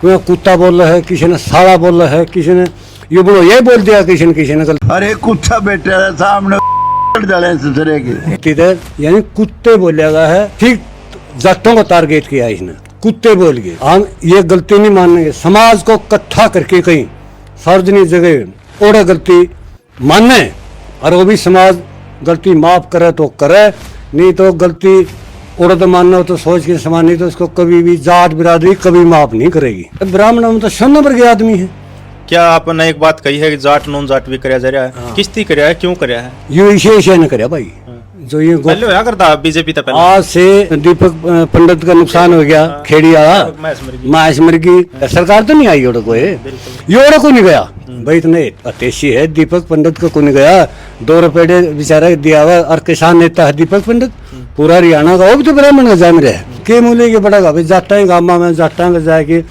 कोई कुत्ता बोल रहा है, किसी ने साला बोल रहा है, किसी ने ये बोलो ये बोल दिया, किसी ने गलती अरे कुत्ता बेटे सामने डाले ससुरे के यानी कुत्ते बोलेगा है। ठीक जट्टों को टारगेट किया इसने, कुत्ते बोल के। हम ये गलती नहीं मानेंगे, समाज को इकट्ठा करके कहीं सार्वजनिक जगह और गलती माने, और वो भी समाज गलती माफ करे तो करे, नहीं तो गलती औरत मानना हो तो सोच के समान, नहीं तो इसको कभी भी जाट बिरादरी कभी माफ नहीं करेगी। ब्राह्मण हम तो 6 नंबर के आदमी है। क्या आपने एक बात कही है कि जाट नॉन जाट भी कराया जा रहा है? हाँ। किसती कराया है, क्यों कराया है? ये इसे ने कराया भाई। हाँ। जो ये पहले होया करता बीजेपी तो पहले। आज से दीपक पंडित का नुकसान हो गया। हाँ। खेड़ी वाला मास मर्गी सरकार तो नहीं आई और कोई ये और को नहीं गया भाई, इतने अतेशी है दीपक पंडित को नहीं गया। 2 रुपये बेचारा दिया हुआ, और किसान नेता है दीपक पंडित, पूरा हरियाणा का, वो भी तो ब्राह्मण का जाम रहा है के मूल्य के बड़ा भाई, जाटा गामा में जाटा में जाके,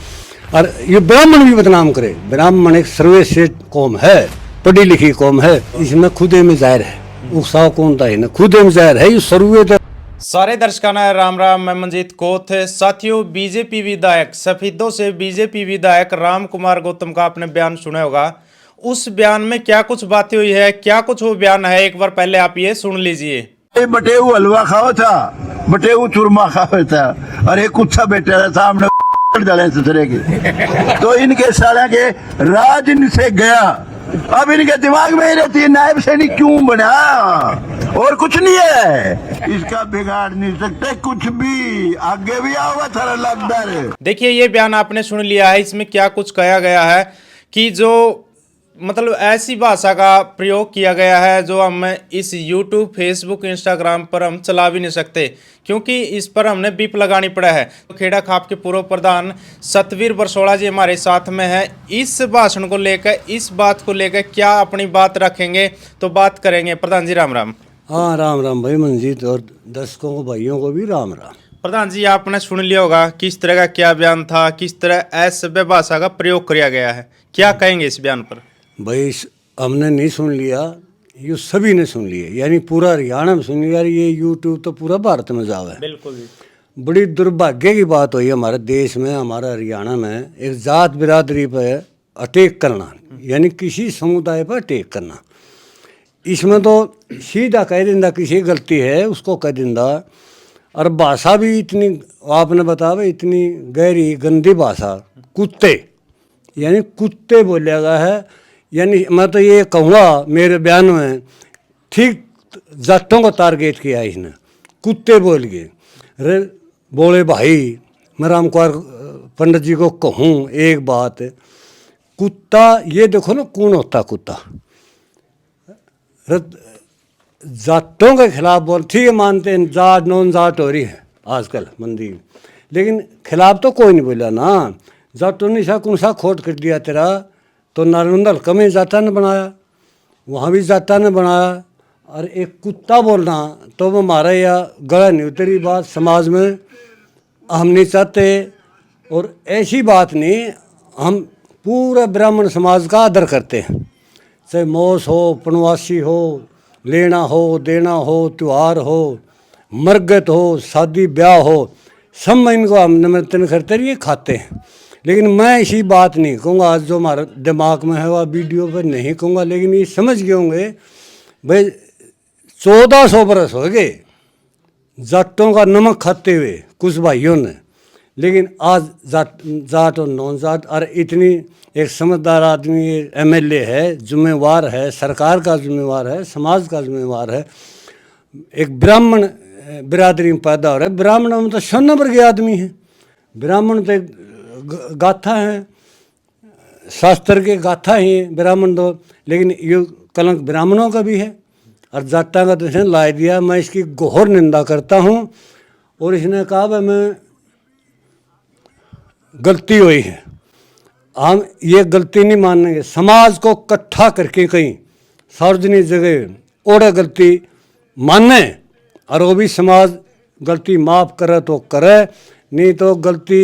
और ये ब्राह्मण भी बदनाम करे। ब्राह्मण एक सर्वश्रेष्ठ कौम है, पढ़ी लिखी कौम है, इसमें खुदे में जाहिर है, उत्साह कौन था ना खुदे में जाहिर है, ये सर्वे। सारे दर्शकों ने राम राम, मैं मंजीत कोथ। साथियों, बीजेपी विधायक सफेदों से बीजेपी विधायक राम कुमार गौतम का आपने बयान सुना होगा। उस बयान में क्या कुछ बातें हुई है, क्या कुछ वो बयान है, एक बार पहले आप ये सुन लीजिए। बटेऊ हलवा खाओ था, बटेऊ चूरमा खाओ था, अरे कुत्ता बेटे सामने डाले ससुरे के तो इनके साला के राज इनसे गया। अब इनके दिमाग में ही रहती है नायब सैनिक क्यों बना, और कुछ नहीं है, इसका बिगाड़ नहीं सकते कुछ भी, आगे भी आओगा सारा लगदार। देखिए, ये बयान आपने सुन लिया है, इसमें क्या कुछ कहा गया है कि जो मतलब ऐसी भाषा का प्रयोग किया गया है जो हम इस YouTube, Facebook, Instagram पर हम चला भी नहीं सकते, क्योंकि इस पर हमने बीप लगानी पड़ा है। तो खेड़ा खाप के पूर्व प्रधान सतवीर बरसोड़ा जी हमारे साथ में है। इस भाषण को लेकर, इस बात को लेकर क्या अपनी बात रखेंगे, तो बात करेंगे। प्रधान जी राम राम। हाँ राम राम भाई मंजीत, और दर्शकों को भाइयों को भी राम राम। प्रधान जी, आपने सुन लिया होगा किस तरह का क्या बयान था, किस तरह असभ्य भाषा का प्रयोग किया गया है, क्या कहेंगे इस बयान पर? भाई हमने नहीं सुन लिया, ये सभी ने सुन लिया, यानी पूरा हरियाणा में सुन लिया। ये यूट्यूब तो पूरा भारत में जावा है। बिल्कुल। बड़ी दुर्भाग्य की बात हुई हमारे देश में, हमारा हरियाणा में, एक जात बिरादरी पर अटैक करना, यानी किसी समुदाय पर अटैक करना। इसमें तो सीधा कह दिंदा किसी गलती है उसको कह दिंदा, और भाषा भी इतनी आपने बताया, इतनी गहरी गंदी भाषा, कुत्ते, यानी कुत्ते बोलेगा है। यानी मैं तो ये कहूँगा मेरे बयान में, ठीक जाटों को टारगेट किया इसने, कुत्ते बोल के। अरे बोले भाई, मैं राम कुमार पंडित जी को कहूँ एक बात, कुत्ता ये देखो ना कौन होता कुत्ता, जाटों के खिलाफ बोल, ठीक है मानते हैं जाट नॉन जाट हो रही है आजकल मंदी, लेकिन खिलाफ तो कोई नहीं बोला ना। जाटों ने कौन सा खोट कर दिया तेरा, तो नारनंदा हल्का में जाटा ने बनाया, वहाँ भी जाटा ने बनाया, और एक कुत्ता बोलना तो वो हमारा या गला नहीं उतरी बात समाज में हम नहीं चाहते। और ऐसी बात नहीं, हम पूरा ब्राह्मण समाज का आदर करते हैं, चाहे मौस हो, पनवासी हो, लेना हो देना हो, त्यौहार हो, मरगत हो, शादी ब्याह हो, सब में इनको हम निमंत्रण करते रहिए, खाते हैं। लेकिन मैं ऐसी बात नहीं कहूँगा, आज जो हमारा दिमाग में है वह वीडियो पर नहीं कहूँगा, लेकिन ये समझ गए होंगे भाई 1400 बरस हो गए जाटों का नमक खाते हुए कुछ भाइयों ने, लेकिन आज जाट और नॉन जाट, और इतनी एक समझदार आदमी MLA है, जिम्मेवार है, सरकार का जिम्मेवार है, समाज का जिम्मेवार है, एक ब्राह्मण बिरादरी में पैदा हो रहा है। ब्राह्मण में तो 6 नंबर के आदमी हैं, ब्राह्मण तो गाथा है, शास्त्र के गाथा ही ब्राह्मण तो, लेकिन ये कलंक ब्राह्मणों का भी है, और जाटा का तो इसने ला दिया। मैं इसकी घोर निंदा करता हूँ, और इसने कहा भाई मैं गलती हुई है, हम ये गलती नहीं मानेंगे, समाज को इकट्ठा करके कहीं सार्वजनिक जगह और गलती माने, और वो भी समाज गलती माफ करे तो करे, नहीं तो गलती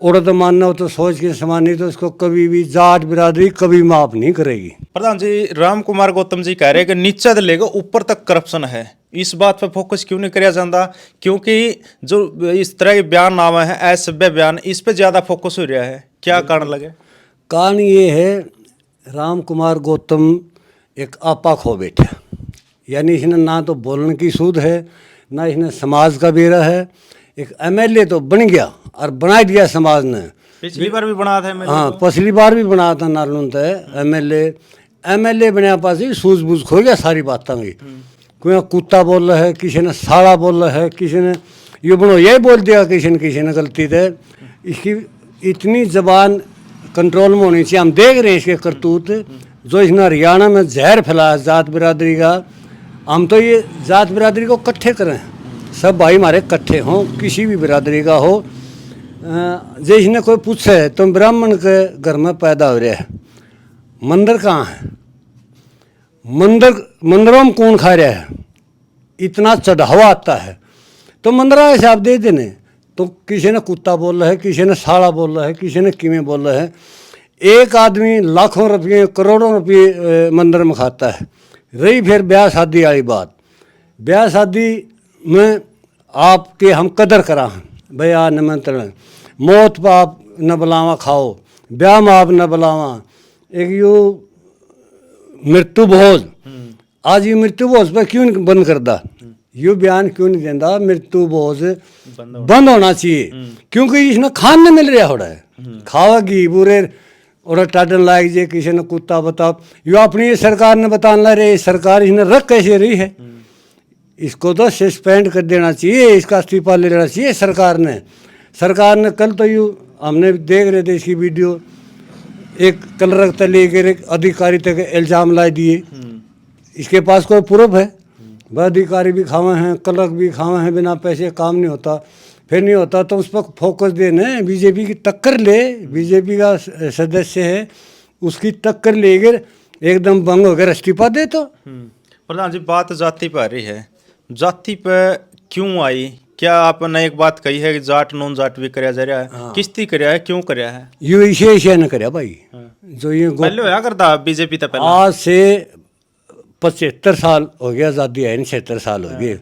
औरत मानना हो तो सोच के समान, नहीं तो इसको कभी भी जाट बिरादरी कभी माफ नहीं करेगी। प्रधान जी, राम कुमार गौतम जी कह रहे हैं कि नीचे से लेकर ऊपर तक करप्शन है, इस बात पर फोकस क्यों नहीं किया जाता? क्योंकि जो इस तरह के बयान आवे हैं, असभ्य बयान, इस पर ज्यादा फोकस हो रहा है, क्या कारण लगे? कारण ये है, राम कुमार गौतम एक आपा खो बैठा, यानी इसने ना तो बोलने की सूझ है, ना इसने समाज का बेरा है। एक एमएलए तो बन गया और बना दिया समाज ने। पिछली बार भी बना था MLA हाँ, को। पिछली बार भी बना था नालून तय एमएलए बनया पास ही सूझबूझ खो गया सारी बातों की। कोई कुत्ता बोल रहा है, किसी ने साड़ा बोल रहा है, किसी ने ये बनो यही बोल दिया, किसी ने गलती थे। इसकी इतनी जबान कंट्रोल में होनी चाहिए। हम देख रहे हैं इसके करतूत, जो इसने हरियाणा में जहर फैलाया जात बिरादरी का। हम तो ये जात बिरादरी को इकट्ठे करें, सब भाई हमारे इकट्ठे हों, किसी भी बिरादरी का हो। जो इसने कोई पूछे तुम ब्राह्मण के घर में पैदा हो रहे है, मंदिर कहाँ है, मंदिरों में कौन खा रहा है, इतना चढ़ावा आता है तो मंदिरा ऐसे आप दे देने। तो किसी ने कुत्ता बोल रहा है, किसी ने साड़ा बोल रहा है, किसी ने किमें बोल रहा है। एक आदमी लाखों रुपये करोड़ों रुपये मंदिर में खाता है। रही फिर ब्याह शादी वाली बात, ब्याह शादी में आपके हम कदर करा हैं भाई, आ निमंत्रण, मौत पर आप न बुलावा खाओ, ब्याह में आप न बुलावा। एक यू मृत्यु भोज, आज ये मृत्यु भोज पर क्यों नहीं बंद कर दा, यू बयान क्यों नहीं देता मृत्यु भोज बंद होना चाहिए, क्योंकि इसने खान नहीं मिल रहा हो रहा है। खावा घी बुरे और टाटन लायक जे किसी ने कुत्ता बताओ, यो अपनी सरकार ने बताने ला रहे, सरकार इसने रख कैसे रही है। इसको तो सस्पेंड कर देना चाहिए, इसका इस्तीफा ले लेना चाहिए सरकार ने। कल तो यू हमने देख रहे थे इसकी वीडियो, एक कलर तक लेकर एक अधिकारी तक इल्ज़ाम ला दिए, इसके पास कोई प्रूफ है? वह अधिकारी भी खावे हैं, क्लर्क भी खावे हैं, बिना पैसे काम नहीं होता। फिर नहीं होता तो उस पर फोकस देने, बीजेपी की टक्कर ले, बीजेपी का सदस्य है, उसकी टक्कर लेकर एकदम बंग होकर इस्तीफा दे। तो प्रधान जी, बात जाति पर आ रही है, जाति पे क्यों आई? क्या आपने एक बात कही है कि जाट नॉन जाट भी कराया जा रहा है? हाँ। किसती कराया है, क्यों कराया है? यू इसे न करे भाई। जो ये पहले होया करता बीजेपी तो पहले। आज से 75 साल हो गया, आज़ादी आई 76 साल हो गए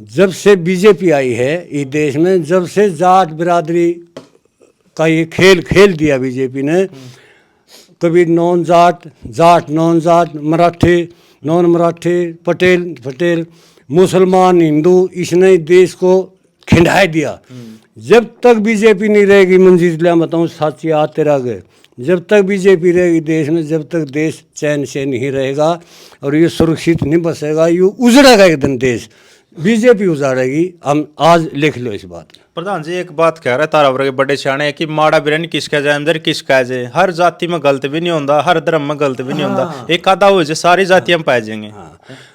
जब से बीजेपी आई है इस देश में। जब से जाट बिरादरी का ये खेल दिया बीजेपी ने, कभी नॉन जाट, जाट नॉन जाट, मराठे नॉन मराठे, पटेल, मुसलमान, हिंदू, इसने देश को खिंडाए दिया। जब तक बीजेपी नहीं रहेगी, मंजीत लिया बताऊँ साची आते रह गए, जब तक बीजेपी रहेगी देश में, जब तक देश चैन से नहीं रहेगा और ये सुरक्षित नहीं बसेगा, ये उजड़ेगा एक दिन देश, बीजेपी उजाड़ेगी। हम आज लिख लो इस बात। प्रधान जी, एक बात कह रहे तारा के बड़े सियाने कि माड़ा बिरन किसका जाए, अंदर किसका जाए। हर जाति में गलत भी नहीं होता, हर धर्म में गलत भी नहीं होता, एक आधा हो जाए सारी जातियां पाए जाएंगे।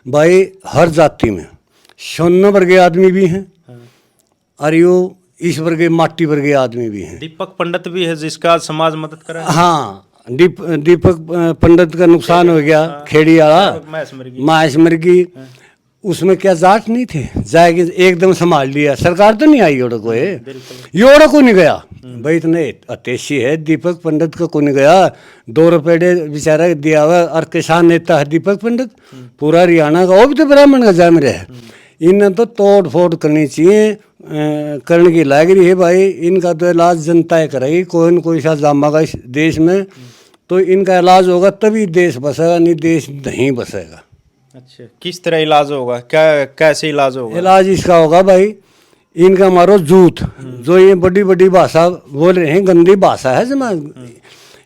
भाई हर जाति में 96 वर्ग आदमी भी हैं और यो इस वर्ग माटी वर्ग आदमी भी हैं। दीपक पंडित भी है जिसका समाज मदद करे। हाँ, दीपक पंडित का नुकसान हो गया, खेड़ी वाला मास मर्गी, उसमें क्या जाट नहीं थे, जाएगी एकदम संभाल लिया। सरकार तो नहीं आई ओड़ो को, ये को नहीं गया भाई, इतने अतेशी है दीपक पंडित का को नहीं गया। 2 रुपये बेचारा दिया हुआ, और किसान नेता है दीपक पंडित, पूरा हरियाणा का, वो भी तो ब्राह्मण का जम रहा है। इन्हें तो तोड़ फोड़ करनी चाहिए, करने की लाग रही है भाई। इनका तो इलाज जनता करेगी, कोई न कोई सा जामागा इस देश में, तो इनका इलाज होगा तभी देश बसेगा, नहीं देश नहीं बसेगा। अच्छा, किस तरह इलाज होगा, क्या कैसे इलाज होगा? इलाज इसका होगा भाई, इनका मारो जूत, जो ये बड़ी बड़ी भाषा बोल रहे हैं, गंदी भाषा है जमा,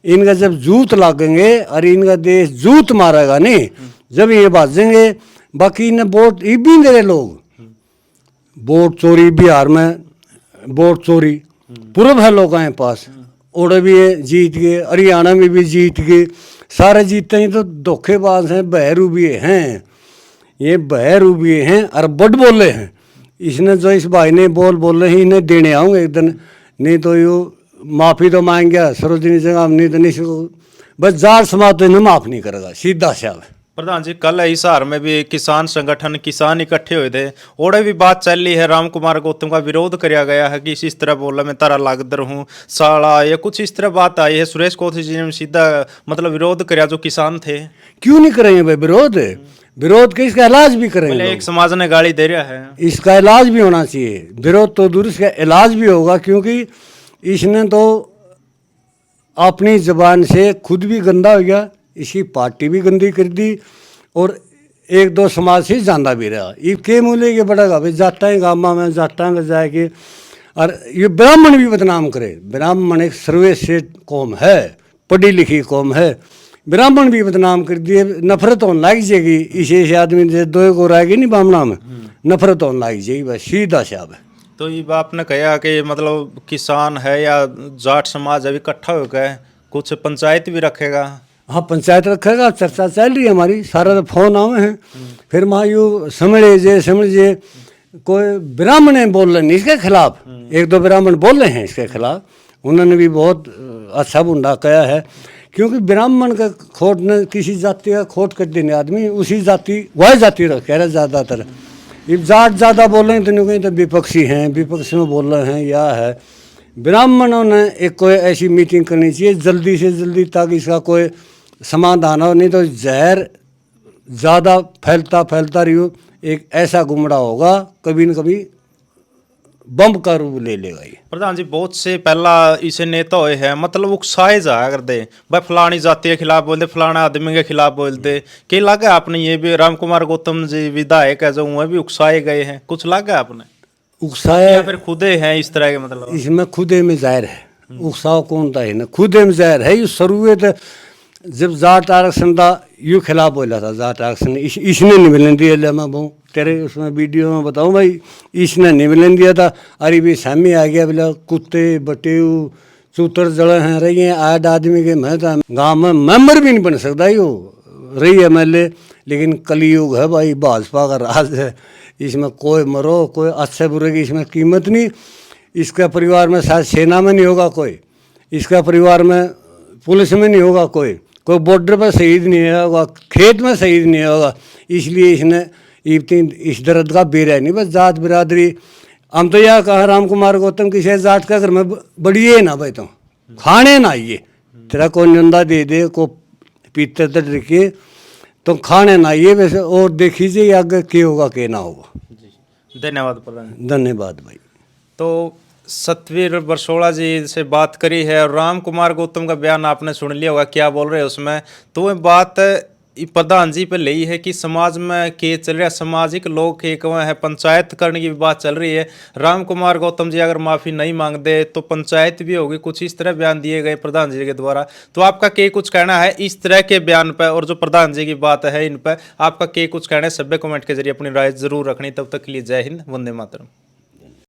इनका जब जूत लागेंगे और इनका देश जूत मारेगा नहीं, जब ये बाजेंगे। बाकी इन्हें वोट ये भी दे रहे लोग, वोट चोरी, बिहार में वोट चोरी पूर्व है लोगों के पास, ओड़े भी है जीत गए, हरियाणा में भी जीत गए, सारे जीतते हैं। तो धोखेबाज हैं, बहरू भी हैं, ये बहरू भी हैं और बड़ बोले हैं। इसने जो इस भाई ने बोल रहे हैं, इन्हें देने आऊँगे एक दिन, नहीं तो यू माफ़ी तो मांगेगा सरोजनी जगह, नहीं तो नहीं, बस जाट समाज तो इन्हें माफ़ नहीं करेगा, सीधा सा। प्रधान जी, कल हिसार में भी किसान संगठन, किसान इकट्ठे हुए थे, ओड़े भी बात चल रही है, राम कुमार गौतम का विरोध किया गया है कि इस तरह बोला मैं तारा लागदर हूँ, साड़ा, या कुछ इस तरह बात आई है। सुरेश कोथी जी ने सीधा मतलब विरोध किया, जो किसान थे। क्यों नहीं करेंगे भाई विरोध के, इसका इलाज भी करेंगे। एक समाज ने गाली दे रहा है, इसका इलाज भी होना चाहिए। विरोध तो दूर, इसका इलाज भी होगा, क्योंकि इसने तो अपनी जबान से खुद भी गंदा हो गया, इसकी पार्टी भी गंदी कर दी और एक दो समाज से जाना भी रहा। ये के मूल्य के बड़ा भाई जाता है गामा में जाता है जाके, और ये ब्राह्मण भी बदनाम करे। ब्राह्मण एक सर्वश्रेष्ठ कौम है, पढ़ी लिखी कौम है, ब्राह्मण भी बदनाम कर दिए। नफरत होने लग जाएगी इस आदमी से, दो को रहेगी नहीं बामना में, नफरत होने लग जाएगी बस, सीधा साहब है। तो ये आपने कहा कि मतलब किसान है या जाट समाज अभी इकट्ठा हो गए, कुछ पंचायत भी रखेगा। हाँ पंचायत रखेगा, चर्चा चल रही है हमारी, सारा तो फोन आवे हैं। फिर माँ यू समझे कोई ब्राह्मण बोल रहे हैं इसके खिलाफ, एक दो ब्राह्मण बोल रहे हैं इसके खिलाफ, उन्होंने भी बहुत अच्छा बुंडा कहा है। क्योंकि ब्राह्मण का खोट न किसी जाति का खोट कर देने आदमी उसी जाति वह जाति रखे रहे ज़्यादातर। ये जाट ज़्यादा बोल रहे हैं तो नहीं, कहीं तो विपक्षी हैं, विपक्ष में बोल रहे हैं या है। ब्राह्मणों ने एक कोई ऐसी मीटिंग करनी चाहिए जल्दी से जल्दी, ताकि इसका कोई समाधान हो, नहीं तो जहर ज़्यादा फैलता रही हो, एक ऐसा गुमड़ा होगा कभी न कभी बम का रूप ले लेगा ये। प्रधान जी बहुत से पहला इसे नेता हुए हैं, मतलब उकसाए जाया करते भाई फलानी जाति के खिलाफ बोलते, फलाना आदमी के खिलाफ बोलते। क्या लगा आपने ये भी राम कुमार गौतम जी विधायक है जो वह भी उकसाए गए हैं, कुछ लगा आपने उकसाया या फिर खुदे हैं इस तरह के? मतलब इसमें खुदे में जाहिर है, उकसाव कौन था है ना, खुदे में जाहिर है। ये शुरुआत जब जाट आरक्षण था यू खिलाफ बोला था, जाट आरक्षण इसने नहीं मिलने दिया। मैं बहु तेरे उसमें वीडियो में बताऊँ भाई, इसने नहीं मिलने दिया था। अरे भी सामने आ गया बोला कुत्ते बटेऊ चूतर जड़े हैं रही हैं 8 आदमी के। मैं तो गाँव में मेंबर भी नहीं बन सकता यो रही MLA, लेकिन कलयुग है भाई, भाजपा का राज है, इसमें कोई मरो कोई अच्छे बुरे की इसमें कीमत नहीं। इसका परिवार में शायद सेना में नहीं होगा कोई, इसका परिवार में पुलिस में नहीं होगा कोई बॉर्डर पर शहीद नहीं होगा, खेत में शहीद नहीं होगा। इसलिए इसने इस दर्द का बेरा नहीं, बस जात बिरादरी। हम तो यह कहा राम कुमार गौतम किसी जात का घर में बड़ी है ना भाई, तो खाने ना आइए, तेरा कोई निंदा दे दे को पीते तट रखिए तो खाने ना आइए वैसे, और देखिए आगे क्या होगा क्या ना होगा। धन्यवाद प्रधान। धन्यवाद भाई। तो सतवीर बरसोड़ा जी से बात करी है और राम कुमार गौतम का बयान आपने सुन लिया होगा क्या बोल रहे हैं उसमें। तो वह बात प्रधान जी पे ली है कि समाज में के चल रहा, सामाजिक लोग एक है, पंचायत करने की बात चल रही है। राम कुमार गौतम जी अगर माफ़ी नहीं मांगते तो पंचायत भी होगी, कुछ इस तरह बयान दिए गए प्रधान जी के द्वारा। तो आपका क्या कुछ कहना है इस तरह के बयान पर, और जो प्रधान जी की बात है इन पर आपका क्या कुछ कहना है? सभ्य कमेंट के जरिए अपनी राय जरूर रखनी। तब तक के लिए जय हिंद, वंदे मातरम।